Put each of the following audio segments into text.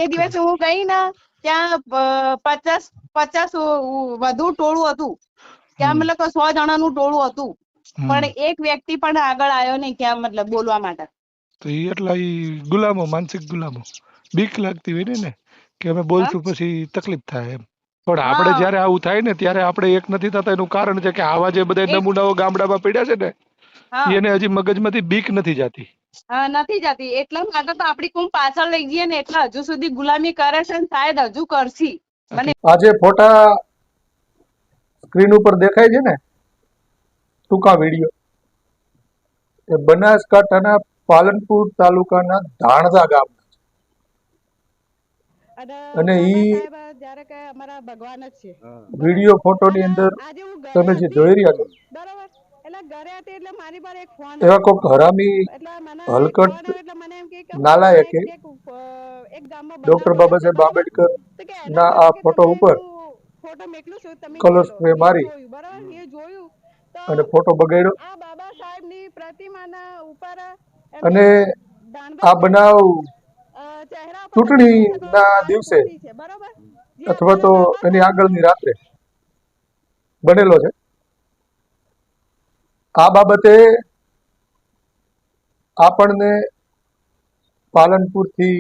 એ દિવસે હું ગઈ ને ત્યાં 50 વધુ ટોળું હતું. ત્યાં મતલબ 100 જણાનું ટોળું હતું, પણ એક વ્યક્તિ પણ આગળ આવ્યો નહીં ત્યાં મતલબ બોલવા માટે. તો એટલા ગુલામો, માનસિક ગુલામો, બીક લાગતી હોય ને કે અમે બોલશું પછી તકલીફ થાય એમ. પણ આપણે જયારે આવું થાય ને ત્યારે આપણે એક નથી થતા, એનું કારણ છે કે આવા જે બધા નમૂનાઓ ગામડામાં પડ્યા છે ને એને હજી મગજમાંથી બીક નથી જાતી. નથી જતી. એટલા માટે તો આપણી કુમ પાછળ લઈ ગઈ ને એટલે હજુ સુધી ગુલામી કરે છે ને શાયદ હજુ કરશી. આજે ફોટા સ્ક્રીન ઉપર દેખાય છે ને, ટૂંકા વિડીયો, એ બનાસકાંઠાના પાલનપુર તાલુકાના ધાણધા ગામના અને ઈ વિડીયો ફોટોની અંદર તમે જે જોઈ રહ્યા છો, એવા કોઈક હરામી હલકટ નાલાયકે ડોક્ટર બાબા સાહેબ આંબેડકર ના આ ફોટો ઉપર કલર સ્પ્રે મારી અને ફોટો બગાડ્યો. અને આ બનાવ ચૂંટણીના દિવસે અથવા તો એની આગળની રાત્રે બનેલો છે. આ બાબતે આપણને પાલનપુરથી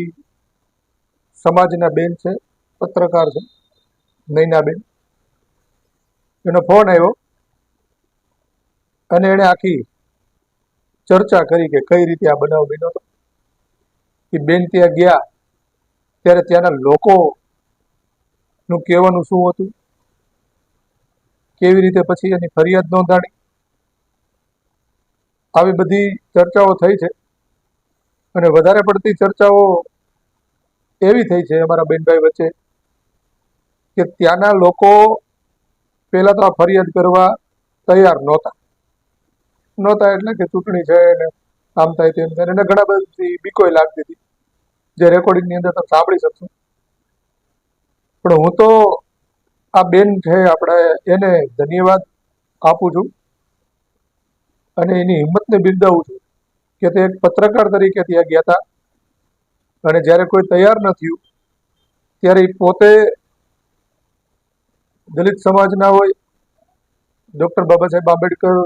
સમાજના બેન છે, પત્રકાર છે, નૈનાબેન, એનો ફોન આવ્યો અને એને આખી ચર્ચા કરી કે કઈ રીતે આ બનાવ બન્યો હતો. એ બેન ત્યાં ગયા ત્યારે ત્યાંના લોકોનું કહેવાનું શું હતું, કેવી રીતે પછી એની ફરિયાદ નોંધાણી, આવી બધી ચર્ચાઓ થઈ છે. અને વધારે પડતી ચર્ચાઓ એવી થઈ છે અમારા બેનભાઈ વચ્ચે કે ત્યાંના લોકો પહેલા તો આ ફરિયાદ કરવા તૈયાર નહોતા એટલે કે ચૂંટણી છે ને આમ થાય તેમ થાય, એને ઘણા બધી બીકોય લાગતી હતી, જે રેકોર્ડિંગની અંદર તમે સાંભળી શકશો. પણ હું તો આ બેન છે આપણે એને ધન્યવાદ આપું છું અને એની હિંમતને બિરદાવું છું કે તે એક પત્રકાર તરીકે ત્યાં ગયા હતા અને જ્યારે કોઈ તૈયાર ન થયું ત્યારે એ પોતે દલિત સમાજના હોય, ડોક્ટર બાબા સાહેબ આંબેડકર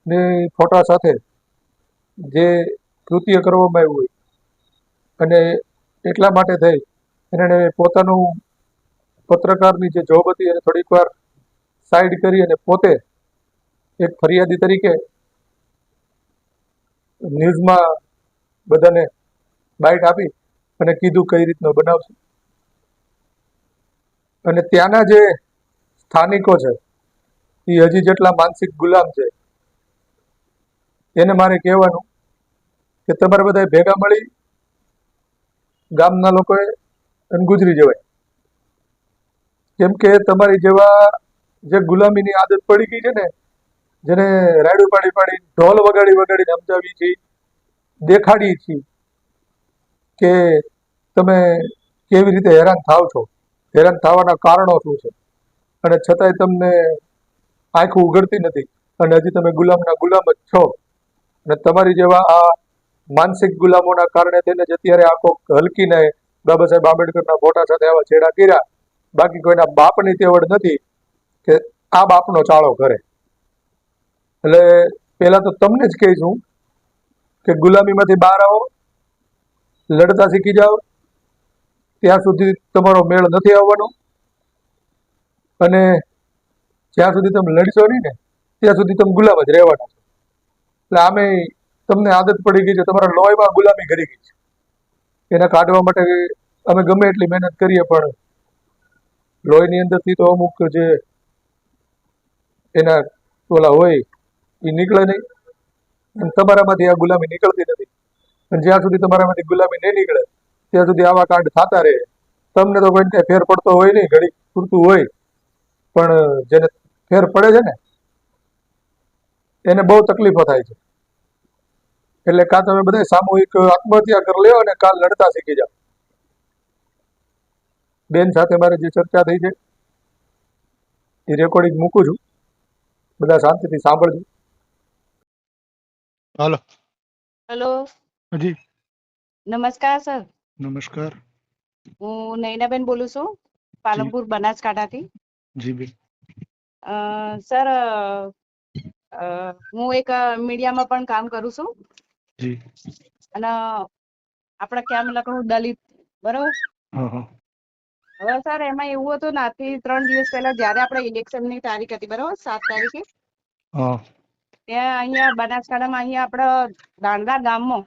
ની ફોટા સાથે જે કૃત્ય કરવામાં આવ્યું હોય અને એટલા માટે થઈ એને પોતાનું પત્રકારની જે જોબ હતી એને થોડીક વાર સાઈડ કરી અને પોતે એક ફરિયાદી તરીકે ન્યૂઝમાં બધાને બાઇટ આપી અને કીધું કઈ રીતનો બનાવ છે. અને ત્યાંના જે સ્થાનિકો છે એ હજી જેટલા માનસિક ગુલામ છે એને મારે કહેવાનું કે તમારે બધા ભેગા મળી ગામના લોકોએ ગુજરી જવાય. કેમ કે તમારી જેવા જે ગુલામીની આદત પડી ગઈ છે ને, જેને રાયડું પાડી ઢોલ વગાડીને સમજાવી છે, દેખાડી છે કે તમે કેવી રીતે હેરાન થાવ છો, હેરાન થવાના કારણો શું છે, અને છતાંય તમને આંખ ઉઘડતી નથી અને હજી તમે ગુલામના ગુલામ જ છો. અને તમારી જેવા આ માનસિક ગુલામોના કારણે તેને જ અત્યારે આખો હલકીને બાબા સાહેબ આંબેડકરના ફોટા સાથે આવા છેડા કર્યા. બાકી કોઈના બાપની તેવડ નથી કે આ બાપનો ચાળો કરે. એટલે પહેલા તો તમને જ કહીશું કે ગુલામીમાંથી બહાર આવો, લડતા શીખી જાઓ, ત્યાં સુધી તમારો મેળ નથી આવવાનો અને જ્યાં સુધી તમે લડશો નહીં ને ત્યાં સુધી તમે ગુલામ જ રહેવાના છો. એટલે આમે તમને આદત પડી ગઈ છે, તમારા લોહીમાં ગુલામી કરી ગઈ છે. એને કાઢવા માટે અમે ગમે એટલી મહેનત કરીએ પણ લોહીની અંદરથી તો અમુક જે એના ઓલા હોય એ નીકળે નહીં અને તમારામાંથી આ ગુલામી નીકળતી નથી. અને જ્યાં સુધી તમારામાંથી ગુલામી નહીં નીકળે ત્યાં સુધી આવા કાંડ થતા રહે. તમને તો કોઈ ફેર પડતો હોય નહીં, ઘડી પૂરતું હોય, પણ જેને ફેર પડે છે ને એને બહુ તકલીફો થાય છે. એટલે કાં તમે બધા સામૂહિક આત્મહત્યા કરી લ્યો અને કાલ લડતા શીખી જાઓ. બેન સાથે મારે જે ચર્ચા થઈ છે એ રેકોર્ડિંગ મૂકું છું, બધા શાંતિથી સાંભળજો. હાલો. હેલો. જી નમસ્કાર સર. નમસ્કાર. હું નૈનાબેન બોલું છું, જી પાલનપુર બનાસકાંઠાથી. જી બેન. સર, હું એક મીડિયામાં પણ કામ કરું છું જી. અને આપણે ક્યાં મતલબ હું દલિત, બરોબર. હા હા હવે સર એમાં એવું હતું ને, આજથી 3 દિવસ પહેલા જ્યારે આપણે ઇલેક્શનની તારીખ હતી, બરોબર, 7 તારીખે, હા ત્યાં અહીંયા બનાસકાંઠામાં અહીંયા આપણે દાણગા ગામમાં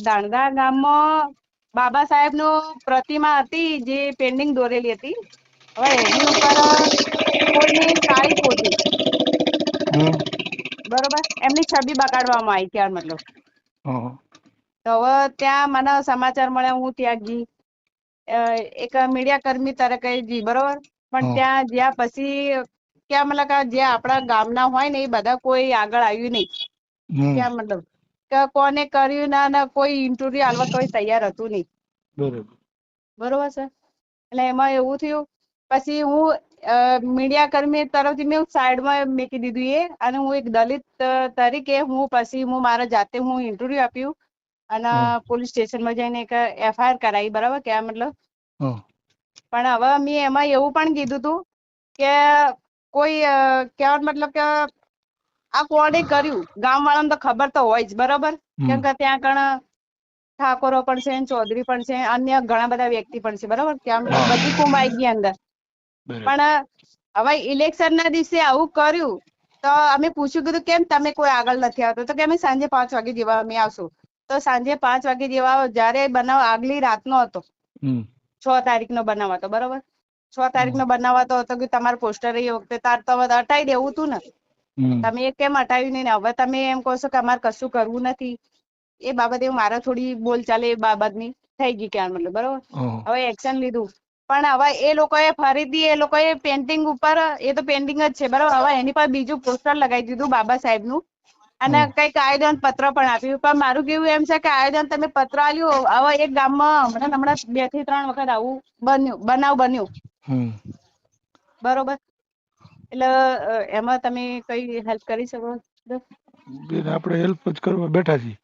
દાણગા ગામમાં બાબા સાહેબનું પ્રતિમા હતી જે પેન્ડિંગ દોરેલી હતી. હવે એની ઉપર કોઈની કાળી પોતી, હમ બરોબર, એમની છબી બગાડવામાં આવી, ત્યાર મતલબ. હા તો હવે ત્યાં મને સમાચાર મળ્યા, હું ત્યાં ગઈ, એક મીડિયા કર્મી તરીકે ગઈ, બરોબર. પણ હા ત્યાં જ્યાં પછી ક્યાં મતલબ જે આપણા ગામના હોય ને એ બધા કોઈ આગળ આવ્યું નહીં. હમ ક્યાં મતલબ કે કોને કર્યું ના કોઈ ઇન્ટરવ્યુ આલવા કોઈ તૈયાર હતું નહીં. બરોબર. બરોબર છે. એટલે એમાં એવું થયું, પછી હું મીડિયા કર્મી તરફથી મેં સાઈડમાં મૂકી દીધું એ, અને હું એક દલિત તરીકે હું મારા જાતે હું ઇન્ટરવ્યુ આપ્યું અને હા પોલીસ સ્ટેશનમાં જઈને એક FIR કરાવી, બરાબર, કે મતલબ. હા પણ હવે મેં એમાં એવું પણ કીધું હતું કે કોઈ કહેવાનો મતલબ કે આ કોણે કર્યું, ગામ વાળાને તો ખબર તો હોય જ, બરોબર. કેમ કે ત્યાં કણ ઠાકોરો પણ છે, ચૌધરી પણ છે, અન્ય ઘણા બધા વ્યક્તિ પણ છે, બરોબર. ત્યાં મતલબ હા બધી કુંભ આવી ગઈ અંદર. બરોબર. પણ હવે ઇલેક્શન ના દિવસે આવું કર્યું તો અમે પૂછ્યું, કીધું કેમ તમે કોઈ આગળ નથી આવતો? તો કે અમે સાંજે 5 વાગે જેવા અમે આવશું. તો સાંજે 5 વાગે જેવા જયારે બનાવ આગલી રાતનો હતો, હમ 6 તારીખનો બનાવ હતો, બરોબર. 6 તારીખનો બનાવ હતો કે તમારું પોસ્ટર એ વખતે તાર તો હટાઈ દેવું હતું ને, હમ તમે એ કેમ હટાવ્યું નહીં? ને હવે તમે એમ કહો છો કે અમારે કશું કરવું નથી. એ બાબતે મારા થોડી બોલચાલ એ બાબતની થઈ ગઈ, ક્યાં મતલબ, બરોબર. હા હવે એક્શન લીધું, પણ હવે એ લોકોએ ફરીથી એ લોકોએ પેન્ટિંગ ઉપર, એ તો પેન્ટિંગ જ છે, બરોબર, હવે એની પર બીજું પોસ્ટર લગાવી દીધું બાબા સાહેબનું, અને હા કઈક આવેદન પત્ર પણ આપ્યું. પણ મારું કેવું એમ છે કે આવેદન તમે પત્ર આલ્યું, હવે એક ગામમાં હમણાં 2 થી 3 વખત આવું બનાવ બન્યું, હમ બરોબર. એટલે એમાં તમે કઈ હેલ્પ કરી શકો? બેન, આપણે હેલ્પ જ કરવા બેઠા છીએ,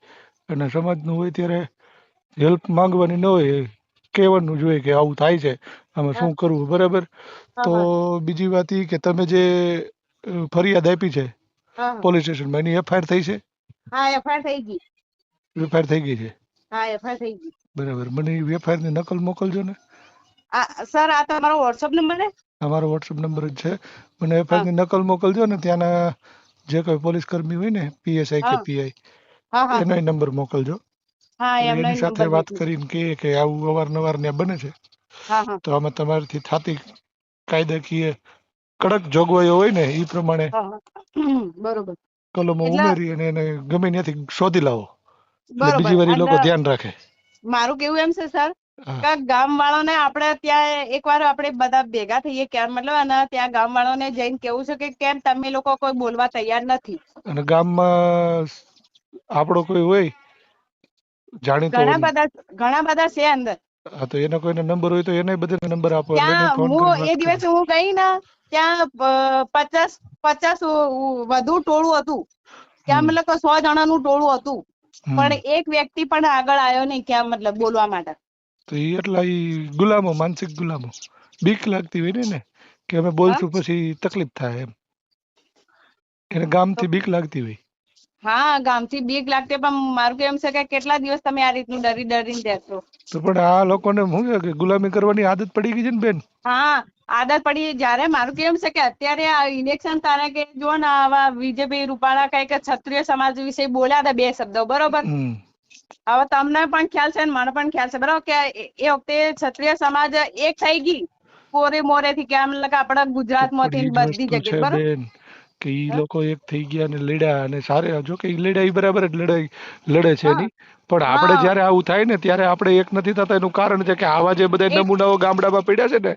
અને સમાજનું હોય ત્યારે હેલ્પ માંગવાની ન હોય, કહેવાનું જોઈએ કે આવું થાય છે, આમાં હા શું કરવું, બરાબર. હા તો હા બીજી વાત એ કે તમે જે ફરિયાદ આપી છે હા પોલીસ સ્ટેશનમાં, એની FIR થઈ છે? હા, FIR થઈ ગઈ. FIR થઈ ગઈ છે, હા, FIR થઈ ગઈ. બરાબર. મને એ FIR ની નકલ મોકલજો ને. સર, આ તમારો વોટ્સઅપ નંબર છે? અમારો WhatsApp નંબર જ છે. મને FIR હા ની નકલ મોકલજો ને, ત્યાંના જે કોઈ પોલીસ કર્મી હોય ને, PSI કે હા PI, હા હા એનો નંબર મોકલજો. હા, એટલે એમનો એની સાથે નંબર વાત મોકલું. કરીને કે આવું અવારનવાર ત્યાં બને છે, હા હા તો આમાં તમારાથી થતી કાયદાકીય કડક જોગવાઈઓ હોય ને એ પ્રમાણે હા હા. બરોબર. કલમો એટલે ઉમેરી અને એને ગમે ત્યાંથી શોધી લાવો, એટલે બરોબર. બીજી વાર એ અને લોકો ધ્યાન રાખે. મારું કેવું એમ છે સર હા કે ગામ વાળાને આપણે ત્યાં એકવાર આપણે બધા ભેગા થઈએ, કે મતલબ, અને ત્યાં ગામ વાળાને જઈને કેવું છે કે કેમ તમે લોકો કોઈ બોલવા તૈયાર નથી. અને ગામમાં આપણો કોઈ હોય જાણીતો, ઘણા બધા છે અંદર. હા, તો એનો કોઈનો નંબર હોય તો એને બધા નંબર આપો, એટલે એને ત્યાં ફોન કરીને હું વાત એ કરે. દિવસે હું ગઈ ને, ત્યાં 50 વધુ ટોળું હતું. ત્યાં હમ મતલબ 100 જણાનું ટોળું હતું, હમ પણ એક વ્યક્તિ પણ આગળ આવ્યો નહીં, ક્યાં મતલબ બોલવા માટે. તો એ એટલા ગુલામો, માનસિક ગુલામો, બીક લાગતી હોય ને કે અમે હા બોલશું પછી તકલીફ થાય એમ, એને ગામથી બીક લાગતી હોય. હા, ગામથી બીક લાગતી, પણ મારું કેમ છે કે કેટલા દિવસ તમે આ રીતનું ડરી ડરીને રહેશો? તો પણ આ લોકોને શું છે કે ગુલામી કરવાની આદત પડી ગઈ છે ને બેન. હા, આદત પડી. જયારે મારું કેમ છે કે અત્યારે આ ઇલેક્શન તારીખે જો ને, આવા બીજેપી રૂપાલા કઈક ક્ષત્રિય સમાજ વિશે બોલ્યા હતા 2 શબ્દો, બરોબર. હમ હવે તમને પણ ખ્યાલ છે ને મને પણ ખ્યાલ છે, બરોબર, કે એ વખતે ક્ષત્રિય સમાજ એક થઈ ગઈ કોરે મોરે થી, કેમ કે આપડા તો ગુજરાત પણ માંથી એ જ બધી વસ્તુ છે જગ્યાએ, બરોબર. બેન, કે ઈ લોકો એક થઈ ગયા અને લડ્યા, અને સારે જો કે લડાઈ બરાબર જ લડે છે હા એની. પણ આપણે હા જયારે આવું થાય ને ત્યારે આપણે એક નથી થતા, એનું કારણ છે કે આવા જે બધા એક નમૂનાઓ ગામડામાં પડ્યા છે ને,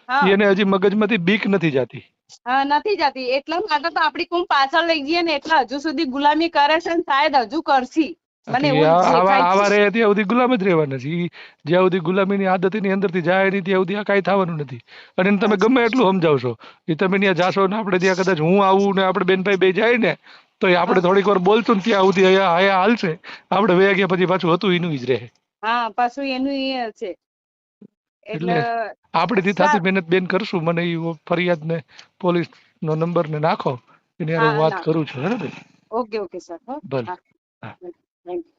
હા એને હજી મગજમાંથી બીક નથી જાતી. હા, નથી જતી. એટલા માટે તો આપડી કુમ પાછળ લઈ ગઈ ને, એટલે હજુ સુધી ગુલામી કરે છે ને, શાયદ હજુ કરશી. મને એવું દેખાય જ આવા છે. રહે ત્યાં સુધી ગુલામ જ રહેવાના છે. જ્યાં સુધી ગુલામીની આદત એની અંદરથી જાય નહીં ત્યાં સુધી આ કાંઈ થવાનું નથી. અને એને તમે સાચી ગમે વાત. એટલું સમજાવશો, એ તમે ત્યાં જાશો ને, આપણે ત્યાં કદાચ હું આવું ને આપણે બેનભાઈ બે જાય ને, તો એ આપણે હા થોડીક વાર બોલશું ને ત્યાં સુધી અહીંયા હાલશે, આપણે વયા ગયા પછી પાછું હતું એનું જ રહે. હા પાછું એનું એ છે એટલે આપણીથી થતી મહેનત બેન કરશું. મને એ ફરિયાદ ને પોલીસ નો નંબર ને નાખો એની હારે હું હા વાત ના કરું છું. બરાબર. ઓકે ઓકે સર ભલે. હા હા. Thank you.